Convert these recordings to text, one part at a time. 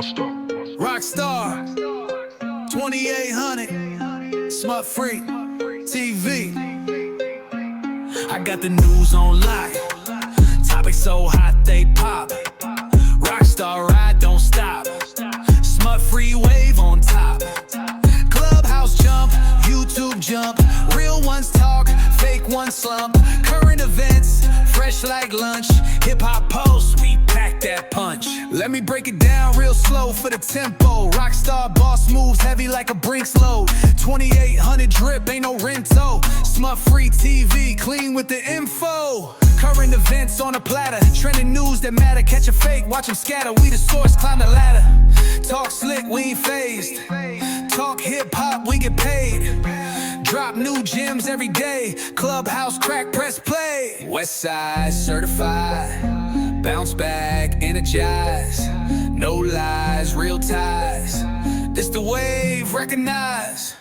Rockstar 2800 Smut Free TV. I got the news on lock. Topics so hot they pop. Rockstar ride don't stop. Smut free wave on top. Clubhouse jump, YouTube jump. Real ones talk, fake ones slump. Current events, fresh like lunch. Hip hop posts, we pack that punch. Let me break it down real slow for the tempo. Rockstar boss moves heavy like a Brinks load. 2800 drip, ain't no rento. Smut free TV, clean with the info. Current events on a platter. Trending news that matter. Catch a fake, watch them scatter. We the source, climb the ladder. Talk slick, we ain't phased. Talk hip hop, we get paid. Drop new gems every day. Clubhouse crack, press play. Westside certified. Bounce back, energize. No lies, real ties. This the wave, recognize.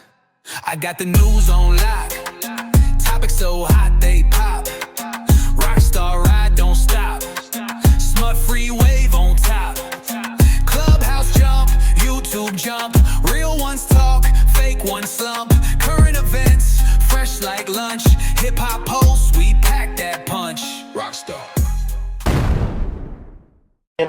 I got the news on lock. Topics so hot they pop. Rockstar ride don't stop. Smut free wave on top. Clubhouse jump, YouTube jump. Real ones talk, fake ones slump. Current events, fresh like lunch. Hip hop posts, we pack that punch. Rockstar.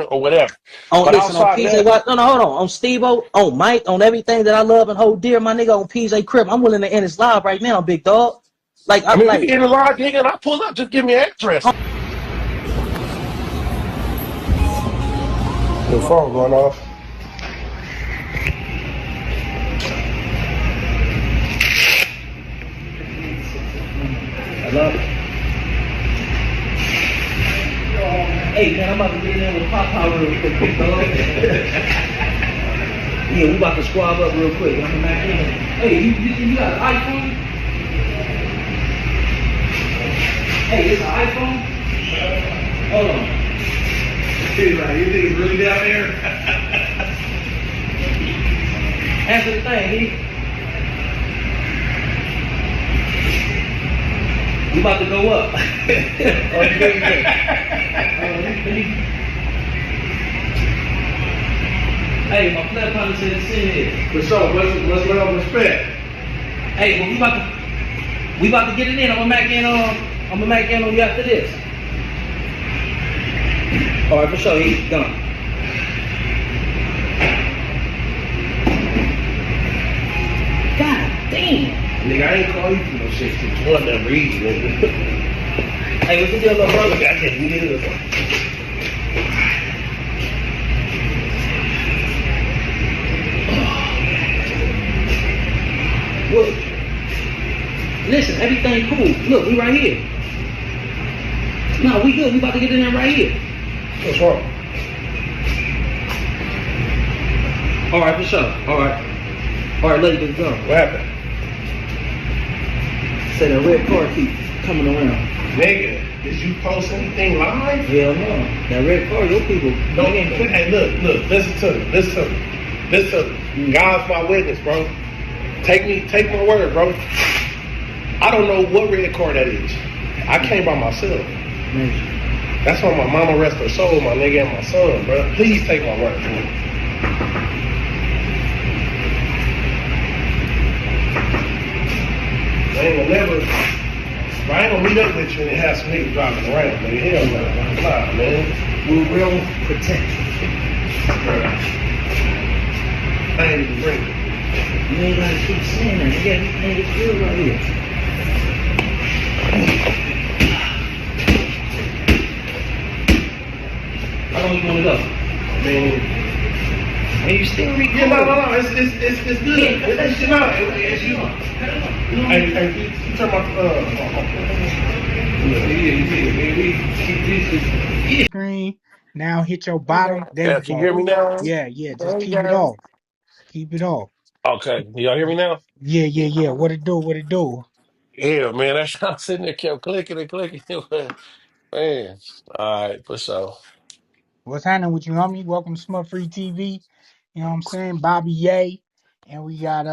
Or whatever. On listen, on PJ, hold on. On Steve-O, on Mike, on everything that I love and hold dear, my nigga, on PJ Crib. I'm willing to end this live right now, big dog. Like I mean, like, in the live, nigga, and I pull up, just give me an address. The phone going off. Hello? Hey, man, I'm about to get in there with Popeye real quick, dog. Yeah, we about to squab up real quick. I'm gonna back in. Hey, you got an iPhone? Hey, it's an iPhone? Hold on. He's like, you think it's really down there? Answer the thing, he. We about to go up. Hey, my flat partner said it's in here. For sure, let's let them respect. Hey, but we about to get it in. I'm gonna make in on you after this. Alright, for sure, he's done. God damn. Nigga, I ain't call you for no shit. It's one that reads, nigga. Hey, what's the deal, little brother? I can't get it. Look, listen, everything cool. Look, we right here. No, we good. We about to get in there right here. What's wrong? All right, for sure. All right, let it go. What happened? Say that red car keep coming around. Nigga, did you post anything live? Hell no. That red car, your people. No, hey, look, listen to me. God's my witness, bro. Take my word, bro. I don't know what red car that is. I came by myself. That's why my mama rest her soul, my nigga, and my son, bro. Please take my word for me. I ain't gonna meet up with you and have some niggas driving around, man. Hell no. Nah, man. We will protect you. I ain't even drinking. You ain't gotta keep saying that. You got niggas real right here. How long you wanna go? Man. And you still recording? Yeah, no. It's good. It's you. Hey, you turn my screen. Now hit your bottom. There you can you hear me now? Yeah. Just keep it off. Keep it off. Okay. Y'all hear me now? Yeah. What it do? Yeah, man. That's how I'm sitting there kept clicking and clicking. Man. All right, for sure. What's happening with you, homie? Welcome to Smut Free TV. You know what I'm saying? Bobby Yay. And we got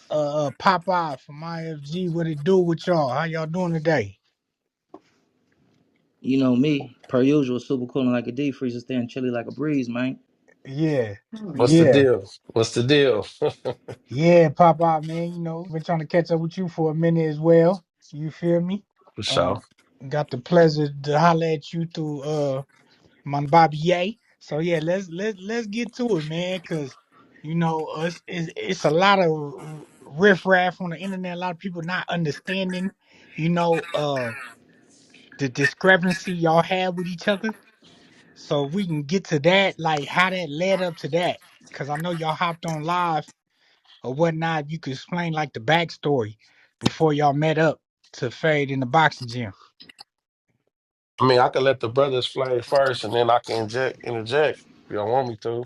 Popeye from IFG. What it do with y'all? How y'all doing today? You know me, per usual, super cool and like a deep freezer, staying chilly like a breeze, man. Yeah, What's the yeah, deal? What's the deal? yeah, Papa, man. Been trying to catch up with you for a minute as well. You feel me? For sure. Um, got the pleasure to holler at you through my Bobby Yay. So yeah, let's get to it, man. Cause us, it's a lot of riffraff on the internet. A lot of people not understanding, you know, uh, the discrepancy y'all have with each other. So if we can get to that, like how that led up to that. Cause I know y'all hopped on live or whatnot. If you could explain like the backstory before y'all met up to fade in the boxing gym. I mean, I can let the brothers play first, and then I can interject if you don't want me to.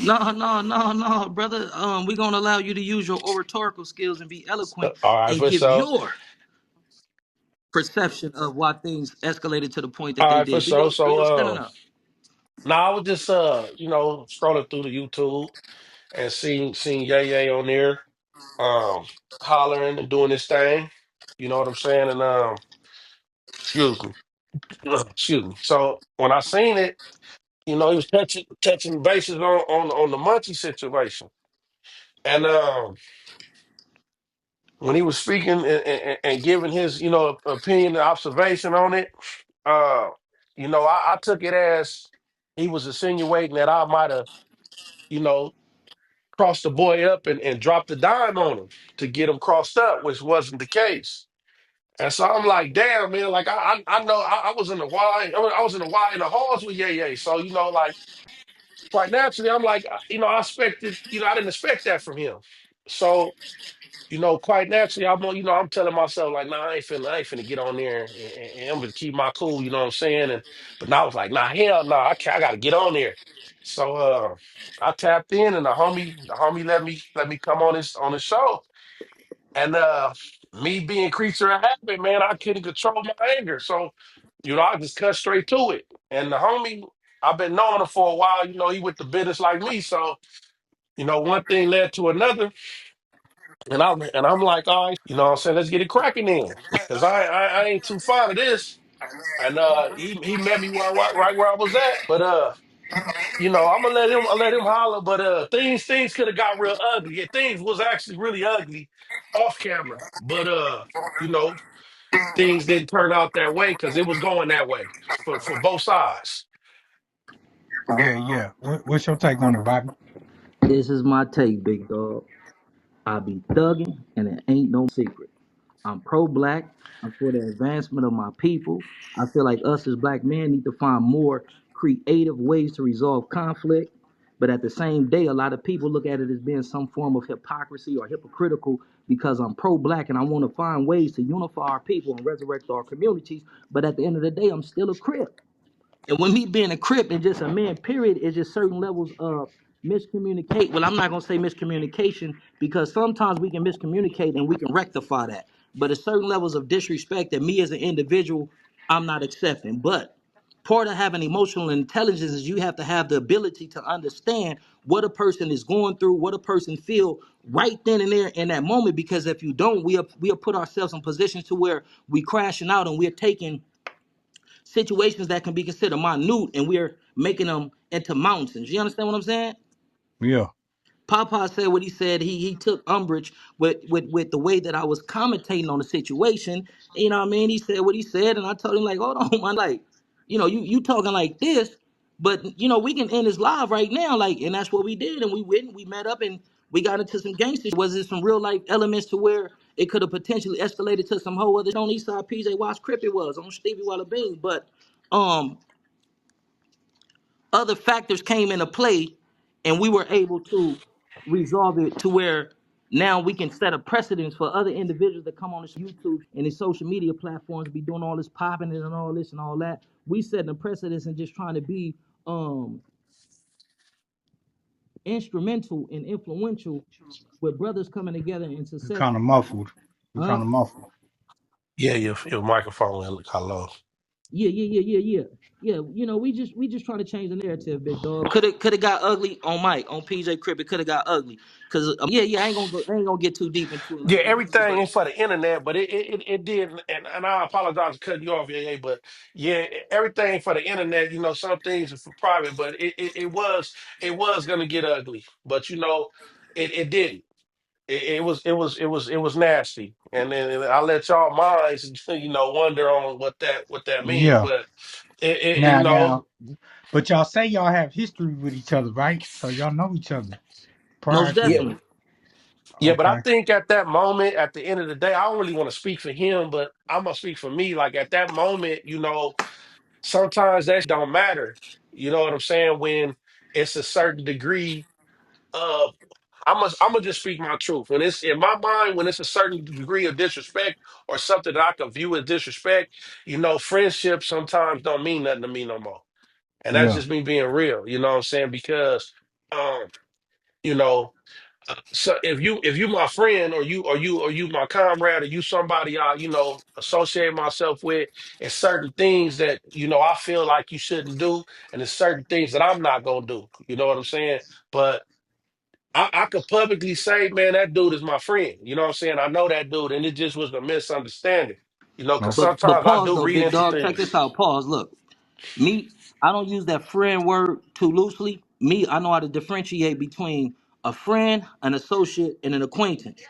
No, brother. We're gonna allow you to use your oratorical skills and be eloquent All right, and for give sure. your perception of why things escalated to the point that All they right, for did. sure. Be your So, standing up. now I was just scrolling through the YouTube and seeing Yay Yay on there, um, hollering and doing this thing. You know what I'm saying? And excuse me, excuse me. So when I seen it, he was touching bases on the Munchie situation, and when he was speaking and giving his opinion and observation on it, I took it as he was insinuating that I might have you know crossed the boy up and dropped a dime on him to get him crossed up, which wasn't the case. And so I'm like, damn, man, like I know I was in the Y, I was in the Y in the halls with Yay Yay. So, like quite naturally, I'm like, I expected, I didn't expect that from him. So, quite naturally, I'm telling myself, like, nah, I ain't finna get on there and I'm gonna keep my cool, you know what I'm saying? But now I was like, nah, hell no, I gotta get on there. So I tapped in and the homie let me come on his show. And me being creature of habit, man, I couldn't control my anger. So, I just cut straight to it. And the homie, I've been knowing him for a while, he with the business like me. So, one thing led to another. And I'm like, all right, what I'm saying, let's get it cracking then. Cause I ain't too fond of this. And he met me right where I was at. But I'm gonna let him holler. But things could have got real ugly. Yeah, things was actually really ugly off camera. But you know, things didn't turn out that way because it was going that way for both sides. Yeah, yeah. What's your take on it, Bobby? This is my take, big dog. I be thugging, and it ain't no secret. I'm pro-black. I'm for the advancement of my people. I feel like us as black men need to find more creative ways to resolve conflict. But at the same day, a lot of people look at it as being some form of hypocrisy or hypocritical because I'm pro-black and I want to find ways to unify our people and resurrect our communities. But at the end of the day, I'm still a Crip. And when me being a Crip and just a man, period, is just certain levels of miscommunicate. Well, I'm not gonna say miscommunication because sometimes we can miscommunicate and we can rectify that. But at certain levels of disrespect that me as an individual, I'm not accepting. But part of having emotional intelligence is you have to have the ability to understand what a person is going through, what a person feel right then and there in that moment. Because if you don't, we'll put ourselves in positions to where we crashing out and we're taking situations that can be considered minute and we're making them into mountains. You understand what I'm saying? Yeah. Papa said what he said. He took umbrage with the way that I was commentating on the situation. You know what I mean? He said what he said, and I told him like, hold on, man, like, you talking like this, but we can end this live right now, like, and that's what we did, and we went, we met up, and we got into some gangster. Was there some real life elements to where it could have potentially escalated to some whole other on Eastside PJ Watch Crip it was on Stevie Walla Beans, but um other factors came into play and we were able to resolve it to where now we can set a precedence for other individuals that come on this YouTube and these social media platforms be doing all this popping and all this and all that. We setting a precedence and just trying to be instrumental and influential with brothers coming together and You success. kind of muffled. You Huh? kind of muffled. Yeah, your microphone went kind of low. Yeah. Yeah, we just trying to change the narrative, big dog. Could have got ugly on Mike on PJ Crip. It could have got ugly, cause yeah. I ain't gonna get too deep into it Yeah, like that, everything but ain't for the internet, but it did, and I apologize for cutting you off, yeah, but yeah, everything for the internet, some things are for private, but it was gonna get ugly, but it didn't. It was nasty, and then I let y'all minds, wonder on what that means, Yeah. but it Now, but y'all say y'all have history with each other, right? So y'all know each other prior most to yeah, that. definitely. yeah, but I Okay. think at that moment, at the end of the day, I don't really want to speak for him, but I'm gonna speak for me. Like at that moment, sometimes that shit don't matter. You know what I'm saying? When it's a certain degree of, I'm gonna just speak my truth. When it's in my mind, when it's a certain degree of disrespect or something that I can view as disrespect, friendship sometimes don't mean nothing to me no more. And that's Yeah. just me being real. You know what I'm saying? Because, um, you know. So if you my friend, or you my comrade, or you somebody I associate myself with, and certain things that I feel like you shouldn't do, and there's certain things that I'm not gonna do. You know what I'm saying? But I could publicly say, man, that dude is my friend. You know what I'm saying? I know that dude, and it just was a misunderstanding. Because Okay. But sometimes I pause do though, read big into dog. Check things. this out. Pause. Look, me, I don't use that friend word too loosely. Me, I know how to differentiate between a friend, an associate, and an acquaintance.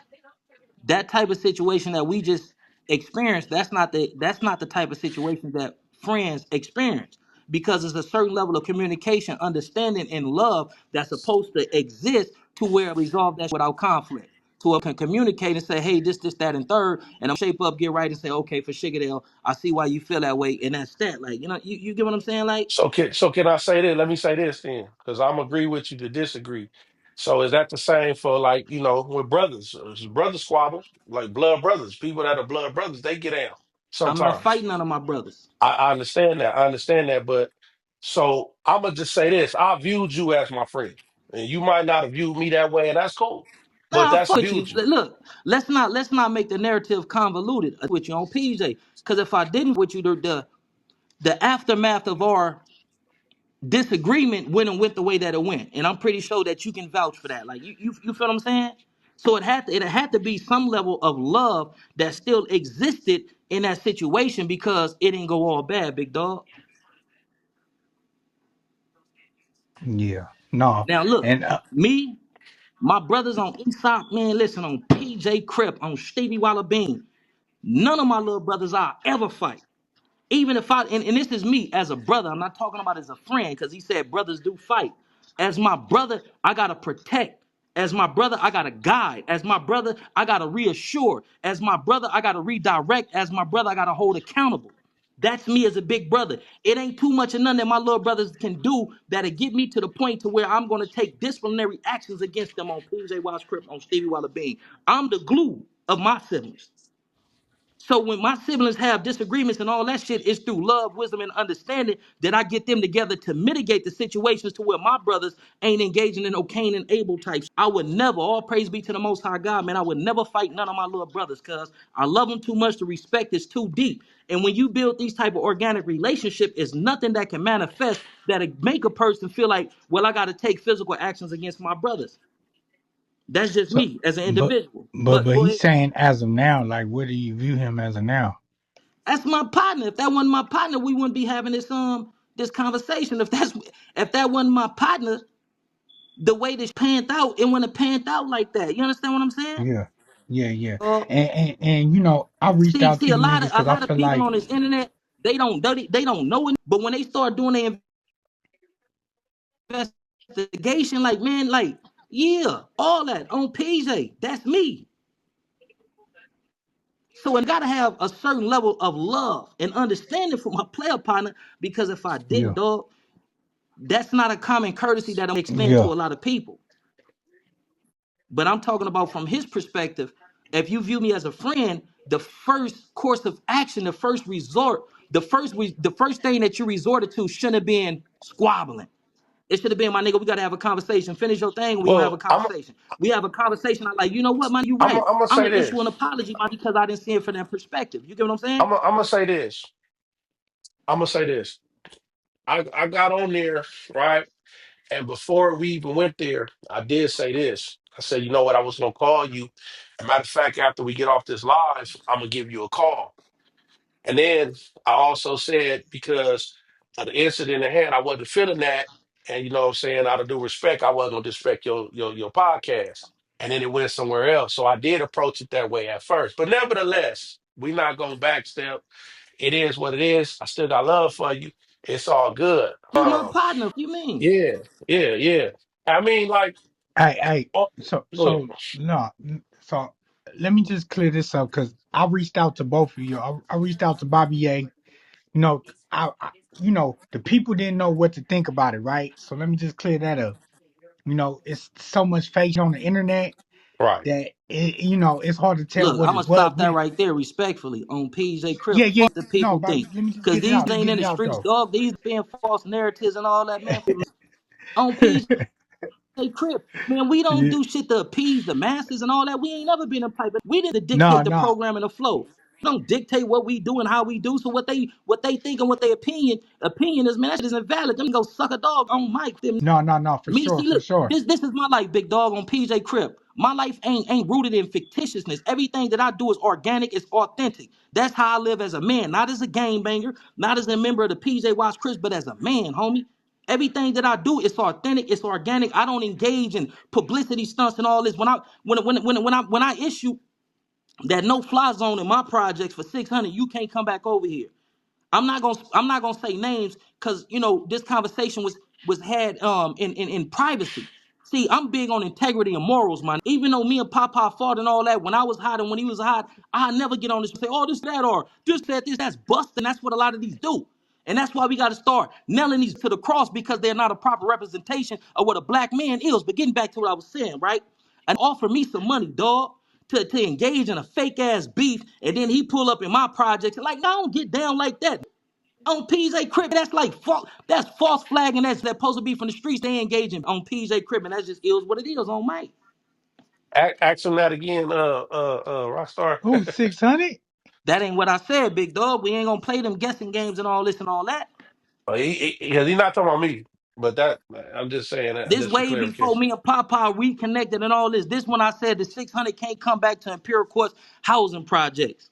That type of situation that we just experienced, that's not the type of situation that friends experience, because it's a certain level of communication, understanding, and love that's supposed to exist to where resolve that without conflict, to where can communicate and say, hey, this that and third, and I'm shape up, get right, and say, okay, for Shigadale, I see why you feel that way, and that's that. Like, you get what I'm saying? Like, So can I say this? Let me say this then, because I'm agree with you to disagree. So is that the same for, like, with brothers? Brothers squabble, like blood brothers. People that are blood brothers, they get out I'm not sometimes. fighting none of my brothers. I understand that. I understand that. But so I'm gonna just say this: I viewed you as my friend, and you might not have viewed me that way, and that's cool. But Nah, that's fuck you. viewed you. Look, let's not make the narrative convoluted with you on PJ. Because if I didn't with you, the aftermath of our disagreement went the way that it went, and I'm pretty sure that you can vouch for that. Like, you feel what I'm saying? So it had to be some level of love that still existed in that situation, because it didn't go all bad, big dog. Yeah. No. Now look, And me, my brothers on Eastside, man, listen, on PJ Crip, on Stevie Walla Bean. None of my little brothers I ever fight. Even if and this is me as a brother, I'm not talking about as a friend, because he said brothers do fight. As my brother, I gotta protect. As my brother, I gotta guide. As my brother, I gotta reassure. As my brother, I gotta redirect. As my brother, I gotta hold accountable. That's me as a big brother. It ain't too much of none that my little brothers can do that'll get me to the point to where I'm gonna take disciplinary actions against them on PJ Wallace Crip, on Stevie Walla Bean. I'm the glue of my siblings. So when my siblings have disagreements and all that shit, it's through love, wisdom, and understanding that I get them together to mitigate the situations to where my brothers ain't engaging in no Cain and Abel type. I would never, all praise be to the Most High God, man, I would never fight none of my little brothers, cuz I love them too much. The respect is too deep. And when you build these type of organic relationship, it's nothing that can manifest that'll make a person feel like, well, I got to take physical actions against my brothers. That's just so, me as an but individual. but But but go he's ahead. saying as of now, like, where do you view him as of now? That's my partner. If that wasn't my partner, we wouldn't be having this conversation. If that wasn't my partner, the way this panned out, it wouldn't have panned out like that. You understand what I'm saying? Yeah. Yeah. Uh, And I reached see, out see, to a you lot niggas of a because I lot of feel people like, on this internet, they don't know it. But when they start doing their investigation, like, man, like, yeah, all that on PJ, that's me. So I gotta have a certain level of love and understanding for my player partner, because if I didn't, yeah, dog, that's not a common courtesy that I'm extending yeah, to a lot of people. But I'm talking about from his perspective. If you view me as a friend, the first course of action, the first resort, the first thing that you resorted to shouldn't have been squabbling. It should have been, my nigga, we gotta have a conversation. Finish your thing, we gonna have a Well, I'm conversation. We have a conversation. I'm like, you know what, man, you I'm right. I'm gonna I'm say gonna issue this. an apology, man, because I didn't see it from that perspective. You get what I'm saying? I'm gonna say this. I'm gonna say this. I got on there, right? And before we even went there, I did say this. I said, you know what, I was gonna call you. As a matter of fact, after we get off this live, I'm gonna give you a call. And then I also said, because of the incident at hand, I wasn't feeling that. And you know what I'm saying, out of due respect, I wasn't gonna disrespect your podcast. And then it went somewhere else. So I did approach it that way at first. But nevertheless, we're not gonna backstep. It is what it is. I still got love for you. It's all good. You my partner. What you mean? Yeah, yeah, yeah. I mean, like, Hey, oh, go ahead. so no, so let me just clear this up because I reached out to both of you. I reached out to Bobby A. You know, the people didn't know what to think about it, right? So let me just clear that up. It's so much fake on the internet Right. that it's hard to tell Look, what I'm is gonna what. stop that right there respectfully on PJ Crip. Yeah, yeah. Fuck the No, people Bobby, think. let me just Cause get it out. these Just ain't get in it the out streets, though. dog. These being false narratives and all that, man. On PJ Crip, man, we don't Yeah. do shit to appease the masses and all that. We ain't never been a pipe. We didn't No, dictate the no, program and the flow. We don't dictate what we do and how we do. So what they think and what their opinion is, man, that shit is invalid. Them go suck a dog on mic. Them no, no, no, for Me, sure, see, for look, sure. this is my life, big dog, on PJ Crip. My life ain't rooted in fictitiousness. Everything that I do is organic, it's authentic. That's how I live as a man, not as a game banger, not as a member of the PJ Watch Chris, but as a man, homie. Everything that I do is authentic, it's organic. I don't engage in publicity stunts and all this. When I issue that no fly zone in my projects for 600, you can't come back over here. I'm not gonna say names because this conversation was had in privacy. See, I'm big on integrity and morals, man. Even though me and Papa fought and all that, when I was hot and when he was hot, I never get on this and say, oh, this, that, or this, that, this, that's busting. That's what a lot of these do. And that's why we got to start nailing these to the cross because they're not a proper representation of what a black man is. But getting back to what I was saying, right? And offer me some money, dog, to engage in a fake ass beef, and then he pull up in my project. Like, no, I don't get down like that. On PJ Crib, that's like that's false flagging. That's supposed to be from the streets. They engaging on PJ Crib, and that just is what it is on Mike. Ask him that again, Rockstar. Who 600? That ain't what I said, big dog. We ain't gonna play them guessing games and all this and all that. He's not talking about me, but that I'm just saying that This just for way before clarification. me and Papa reconnected and all this. This when I said the 600 can't come back to Imperial Courts housing projects.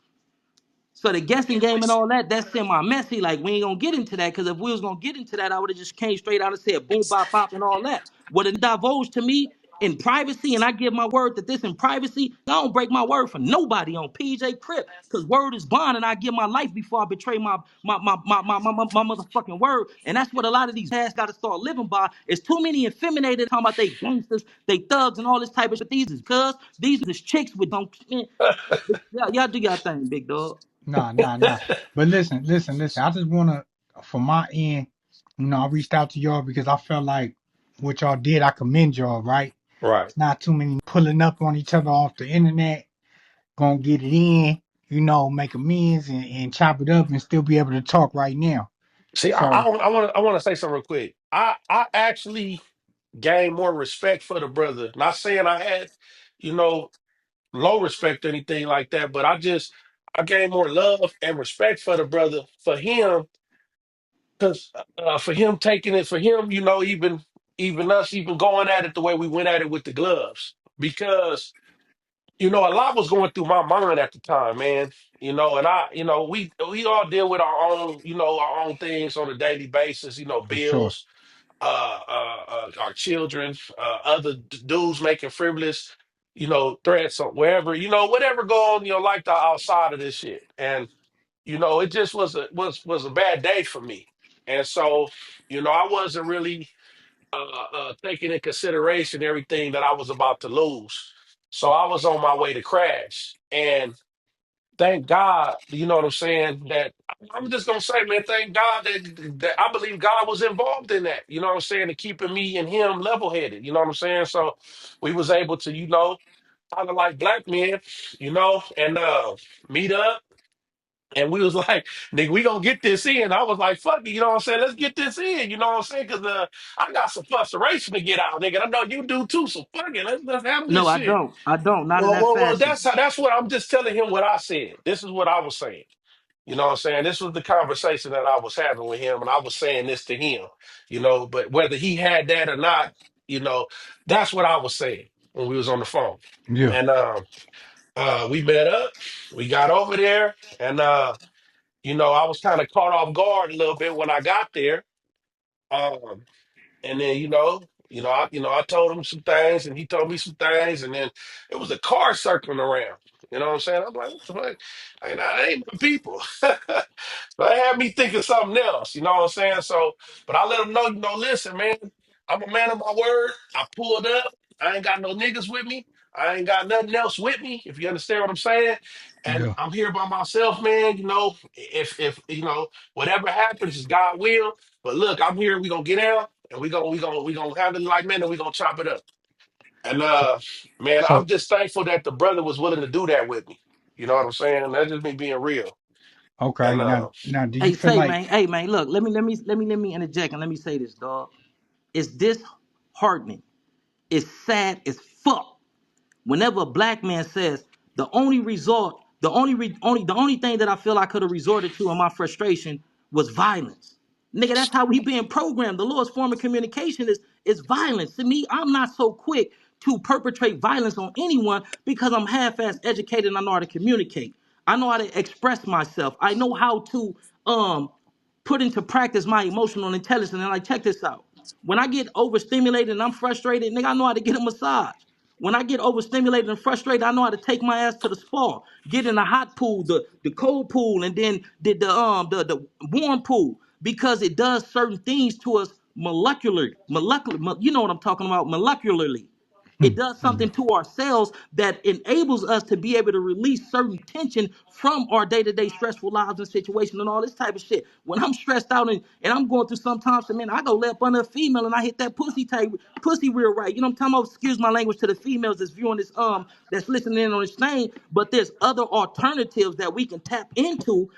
So the guessing game and all that, that's semi-messy. Like, we ain't gonna get into that, because if we was gonna get into that, I would have just came straight out and said boom, bop, bop, and all that. What it divulged to me in privacy, and I give my word that this in privacy, I don't break my word for nobody on PJ Crip, because word is bond, and I give my life before I betray my motherfucking word. And that's what a lot of these ass gotta start living by. It's too many effeminated talking about they gangsters, they thugs, and all this type of shit. These is cuz, these is chicks with don't man. Y'all do y'all thing, big dog. Nah, nah, nah. But listen. I just wanna, from my end, I reached out to y'all because I felt like what y'all did, I commend y'all, right? Right. It's not too many pulling up on each other off the internet, gonna get it in, make amends and chop it up and still be able to talk right now. See, So I want to say something real quick. I actually gained more respect for the brother. Not saying I had, you know, low respect or anything like that, but I gained more love and respect for the brother, for him, because for him taking it, for him, even us even going at it the way we went at it with the gloves, because a lot was going through my mind at the time, man. And we all deal with our own things on a daily basis. for sure. Bills, our children, other dudes making frivolous, threats on wherever, whatever go on in your life outside of this shit. And it just was a bad day for me. And so, I wasn't really taking in consideration everything that I was about to lose. So I was on my way to crash. And thank God, you know what I'm saying, that I'm just gonna say, man, thank God that I believe God was involved in that, you know what I'm saying, and keeping me and him level headed, you know what I'm saying? So we was able to, kind of like black men, and meet up. And we was like, nigga, we gonna get this in. I was like, fuck it, you know what I'm saying? Let's get this in, you know what I'm saying? Because I got some frustration to get out, nigga. I know you do too, so fuck it. Let's handle No, this I shit. don't. I don't. Not in Well, that well, well, fashion. that's what I'm just telling him what I said. This is what I was saying. You know what I'm saying? This was the conversation that I was having with him, and I was saying this to him, but whether he had that or not, you know, that's what I was saying when we was on the phone. Yeah. And we met up, we got over there, and I was kind of caught off guard a little bit when I got there. Um, and then I told him some things, and he told me some things, and then it was a car circling around. You know what I'm saying? I'm like, what the fuck? I ain't my people. So that had me thinking something else. You know what I'm saying? So, but I let him know, listen, man, I'm a man of my word. I pulled up. I ain't got no niggas with me. I ain't got nothing else with me. If you understand what I'm saying. And Yeah. I'm here by myself, man. If whatever happens is God will. But look, I'm here. We gonna get out, and we gonna handle it like men, and we gonna chop it up. And So man, I'm so just thankful that the brother was willing to do that with me. You know what I'm saying? That's just me being real. okay. And Now do you Hey, feel say, like man. Hey, man. Look, let me interject and let me say this, dog. It's disheartening. It's sad as fuck whenever a black man says the only resort, the only thing that I feel I could have resorted to in my frustration was violence. Nigga, that's how we being programmed. The lowest form of communication is violence. To me, I'm not so quick to perpetrate violence on anyone because I'm half-ass educated and I know how to communicate. I know how to express myself. I know how to put into practice my emotional intelligence. And like, check this out. When I get overstimulated and I'm frustrated, nigga, I know how to get a massage. When I get overstimulated and frustrated, I know how to take my ass to the spa, get in the hot pool, the cold pool, and then the warm pool because it does certain things to us you know what I'm talking about, molecularly. It does yeah. something to our cells that enables us to be able to release certain tension from our day-to-day stressful lives and situations and all this type of shit. When I'm stressed out and I'm going through sometimes, man, I go lay up under a female and I hit that pussy real right. You know what I'm talking about? Excuse my language to the females that's viewing this, that's listening in on this thing. But there's other alternatives that we can tap into.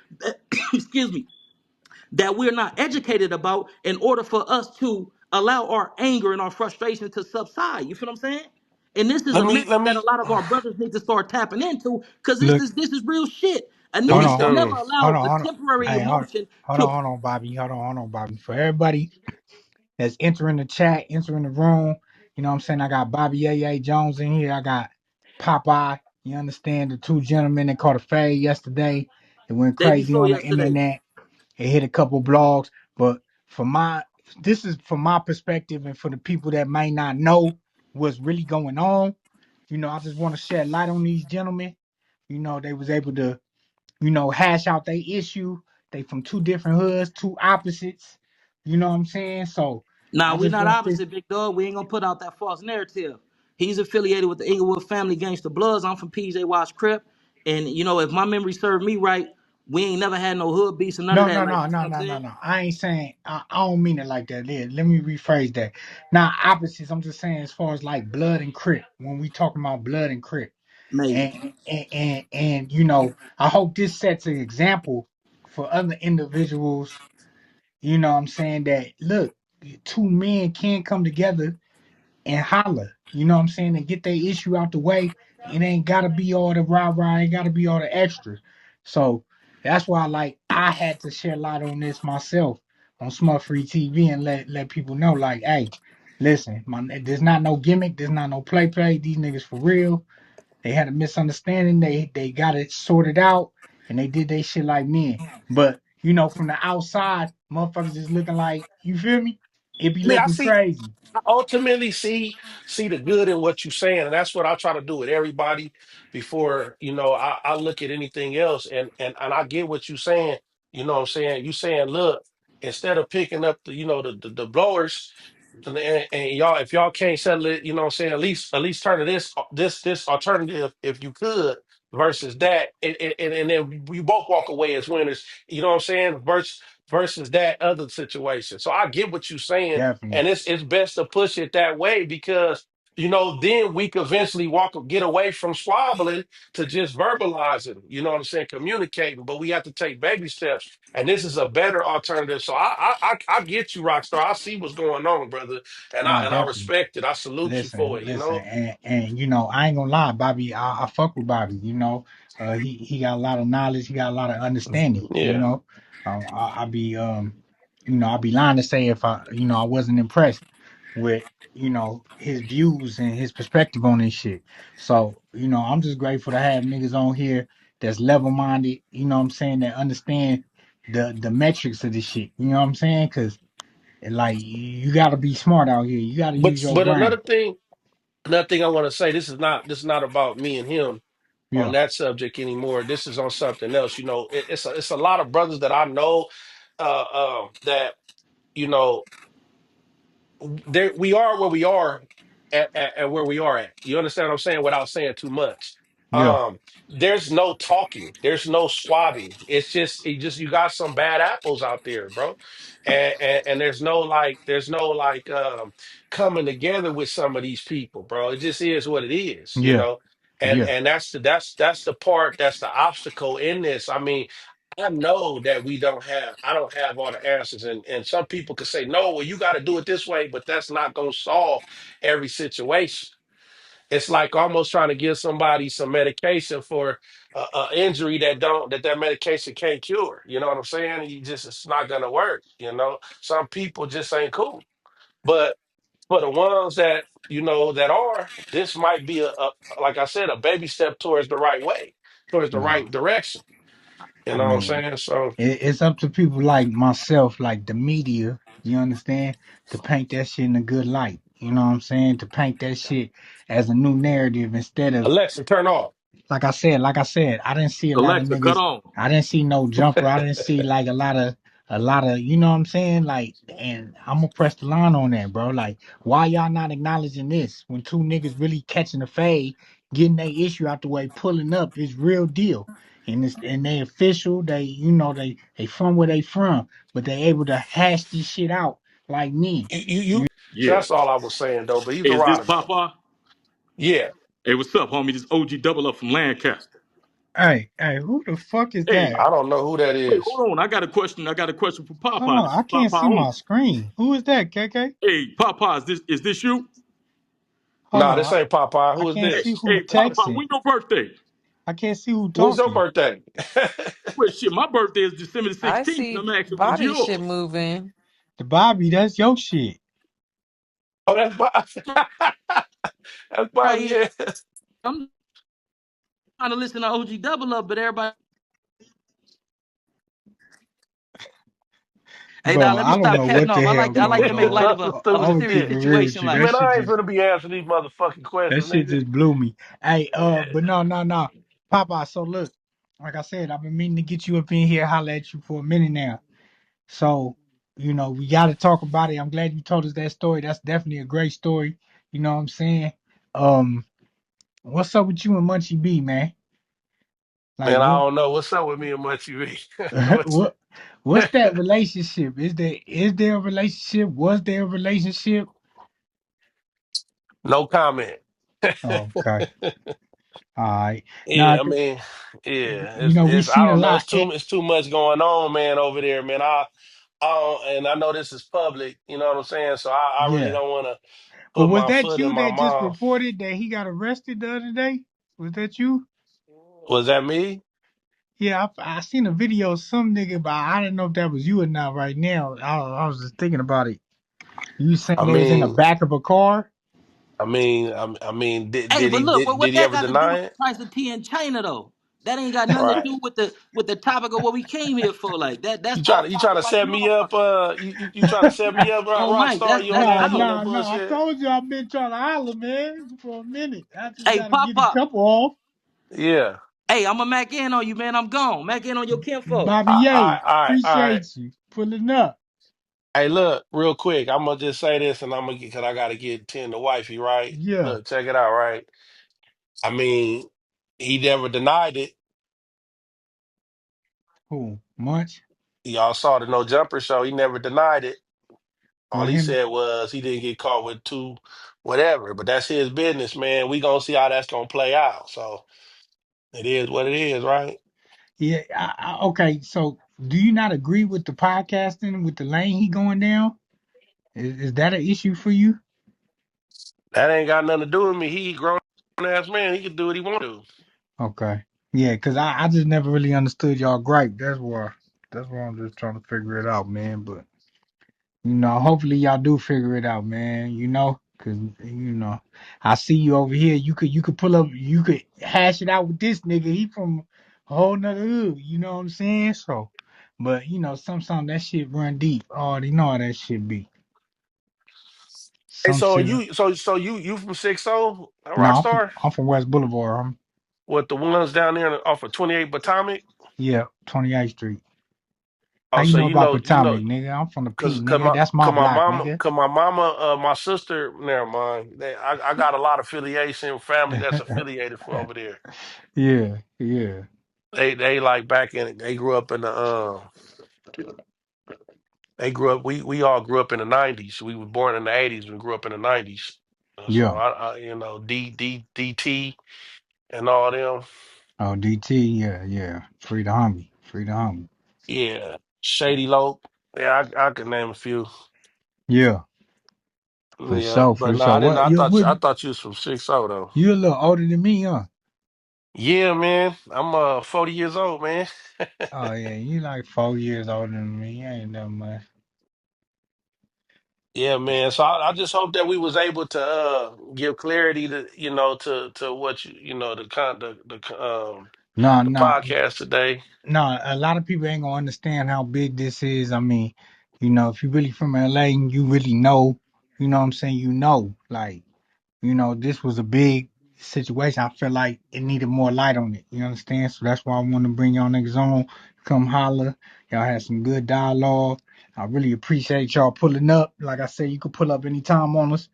Excuse me, that we're not educated about in order for us to allow our anger and our frustration to subside. You feel what I'm saying? And this is let a me message let that a me lot of our brothers need to start tapping into because this Look, is this is real shit. A let nigga me should never hold allow on, a hold on. temporary Hey, emotion to. hold on, Bobby. Hold on, Bobby. For everybody that's entering the chat, entering the room, you know what I'm saying? I got Bobby Yay Yay Jones in here. I got Popeye. You understand the two gentlemen that caught a fade yesterday. It went Day crazy before on the yesterday. internet. It hit a couple blogs. But for my this is from my perspective and for the people that might not know what's really going on. I just want to shed light on these gentlemen. They was able to hash out their issue. They from two different hoods, two opposites. You know what I'm saying? So Now I we just not want this. opposite, big dog. We ain't gonna put out that false narrative. He's affiliated with the Inglewood family Gangsta Bloods. I'm from PJ Wash Crip. And if my memory served me right, we ain't never had no hood beats or none of No, that. no, Like, no, you know no, what I'm no, no, saying? no. I ain't saying I don't mean it like that. Let me rephrase that. Now opposites, I'm just saying as far as like blood and crip. When we talking about blood and crip. Maybe. And I hope this sets an example for other individuals, what I'm saying, that look, two men can come together and holler, what I'm saying, and get their issue out the way. It ain't gotta be all the rah-rah, ain't gotta be all the extras. So that's why I had to share light on this myself on Smart Free TV and let people know, like, hey, listen, there's not no gimmick, there's not no play. These niggas for real. They had a misunderstanding. They got it sorted out, and they did they shit like men. But from the outside, motherfuckers is looking like, you feel me? It be I mean, looking crazy. I ultimately see the good in what you're saying, and that's what I try to do with everybody before I look at anything else. And I get what you're saying. You know what I'm saying? You saying, look, instead of picking up the blowers, and y'all, if y'all can't settle it, you know what I'm saying, at least turn to this alternative if you could versus that, and then we both walk away as winners. You know what I'm saying? Versus that other situation. So I get what you're saying, Definitely. and it's best to push it that way because then we could eventually get away from squabbling to just verbalizing, you know what I'm saying, communicating. But we have to take baby steps, and this is a better alternative. So I get you, Rockstar. I see what's going on, brother, and No, I definitely. respect it. I salute you for Listen, it. You listen, know, and I ain't gonna lie, Bobby. I fuck with Bobby. He got a lot of knowledge. He got a lot of understanding. yeah. I be I be lying to say if I wasn't impressed with his views and his perspective on this shit. So I'm just grateful to have niggas on here that's level minded. You know what I'm saying, that understand the metrics of this shit. You know what I'm saying? Because like you got to be smart out here. You got to use your But brain. another thing I want to say, this is not about me and him on Yeah. that subject anymore. This is on something else. It's a lot of brothers that I know that you know there we are where we are at where we are at. You understand what I'm saying without saying too much. Yeah. There's no talking, there's no swabbing. It just you got some bad apples out there, bro. And there's no coming together with some of these people, bro. It just is what it is. Yeah. And Yeah. and that's the part, that's the obstacle in this. I mean, I know that I don't have all the answers. And some people could say, no, well, you got to do it this way, but that's not going to solve every situation. It's like almost trying to give somebody some medication for a injury that medication can't cure. You know what I'm saying? It's not going to work. Some people just ain't cool. But for the ones that are, this might be like I said, a baby step towards the right way, towards the No. right direction. You I know what I'm mean, saying? So. it's up to people like myself, like the media, you understand, to paint that shit in a good light. You know what I'm saying? To paint that shit as a new narrative instead of Alexa, turn off. like I said, I didn't see a lot of Alexa, cut niggas. on. I didn't see no jumper. I didn't see like a lot of, you know what I'm saying? Like, and I'm gonna press the line on that, bro. Like, why y'all not acknowledging this when two niggas really catching the fade, getting their issue out the way, pulling up is real deal. And they official, they from where they from, but they able to hash this shit out like me. So Yeah. that's all I was saying though. But he's Hey, a is this rider though. Papa? Yeah. Hey, what's up, homie? This OG Double Up from Lancaster. Hey, who the fuck is Hey, that? I don't know who that wait, is. hold on. I got a question. I got a question for Hold Papa. on, This I is can't Papa see my only. screen. Who is that, KK? Hey, Papa, is this you? Hold Nah, on, this ain't Popeye. I Who is can't Hey, see this? who hey, Papa, texting. when your birthday? I can't see who When's your talking. birthday? Well, shit, my birthday is December the I 16th, and see I'm asking when's body shit yours? moving. The Bobby, that's your shit. Oh, that's Bobby. That's Right Bobby. here. Yeah. I'm trying to listen to OG Double Up, but everybody. Hey, Bro, now let me I don't stop know cutting what off. the I hell like I like going to make on. light That's of the a I'm stupid gonna serious keep shit. it real with situation. you. That Like, Man, shit I ain't just gonna be answering these motherfucking that questions, shit nigga. just blew me. Hey, Yeah. but no. Papa, so look, like I said, I've been meaning to get you up in here, holler at you for a minute now. So, we gotta talk about it. I'm glad you told us that story. That's definitely a great story. You know what I'm saying? Um, what's up with you and Munchie B, man? Like Man, I what don't know what's up with me and Munchie V. What's what's that relationship? Is there a relationship? Was there a relationship? no comment. Oh, okay. All right. Now, Yeah, I mean, yeah, we it's I seen a don't know. lot. It's too much going on, man, over there, man. And I know this is public. You know what I'm saying? So I really Yeah. don't want to But put was my that foot in you my that just mouth. reported that he got arrested the other day? Was that you? Was that me? Yeah, I seen a video of some nigga, but I didn't know if that was you or not right now. I was just thinking about it. You saying I they was in the mean, back of a car? did hey, did but he look, did, what did he that ever got to do deny with the it? price of tea in China though? That ain't got nothing to Right. do with the topic of what we came here for. Like that. That's You trying off to you trying topic to like a set me up? motherfucker. You trying to set me up, Oh, Mike, Rockstar? You on that's that? Nah, You on out. that I bullshit? told you I've been trying to holler, man, for a minute. I just Hey, got to Pop get a Pop. couple off. Yeah. Hey, I'm going to Mac in on you, man. I'm gone. Mac in on your kinfolk. Bobby All Ye, right, all right, all right. appreciate you pulling up. Hey, look, real quick. I'm gonna just say this, and I'm gonna get because I gotta get tend to wifey. Right? Yeah. Look, check it out. Right? I mean, he never denied it. Who? Munch? Y'all saw the No Jumper show. He never denied it. All Well, he him, said was he didn't get caught with two, whatever. But that's his business, man. We gonna see how that's gonna play out. So it is what it is, right? yeah. Okay, so do you not agree with the podcasting with the lane he going down? Is that an issue for you? That ain't got nothing to do with me. He grown ass man. He can do what he want to. Okay. Yeah, because I just never really understood y'all gripe. That's why I'm just trying to figure it out, man. But hopefully y'all do figure it out, man. Because I see you over here. You could pull up, you could hash it out with this nigga. He from a whole nother hood. You know what I'm saying? So, but sometimes that shit run deep. I already know how that shit be. Hey, Some so shit. you from 60, a No, rock star? I'm from West Boulevard. What the ones down there off of 28 Potomac? Yeah, 28th Street. How Oh, you so know about Potomac, nigga? I'm from the P, nigga. That's my block, nigga. cause my mama, my sister, never mind. I got a lot of affiliation, family that's affiliated for over there. Yeah, yeah. They like back in, they grew up in the, they grew up, we all grew up in the 90s. We were born in the 80s. We grew up in the 90s. So Yeah. DT and all them. Oh, DT, yeah, yeah. Free the homie. Free the homie. Yeah. Shady Lope. Yeah, I could name a few. Yeah, for Yeah, sure, but for no, sure. I didn't. What you what I thought you was from 60 though. you a little older than me, huh? Yeah, man. I'm 40 years old, man. Oh yeah, you like 4 years older than me. You ain't that much. Yeah, man. So I just hope that we was able to give clarity to to what No, the no, podcast today. no. A lot of people ain't gonna understand how big this is. I mean, if you really from LA and you really know, you know what I'm saying, like. This was a big situation. I feel like it needed more light on it. You understand? So that's why I want to bring y'all niggas on. Come holler. Y'all had some good dialogue. I really appreciate y'all pulling up. Like I said, you could pull up anytime on us.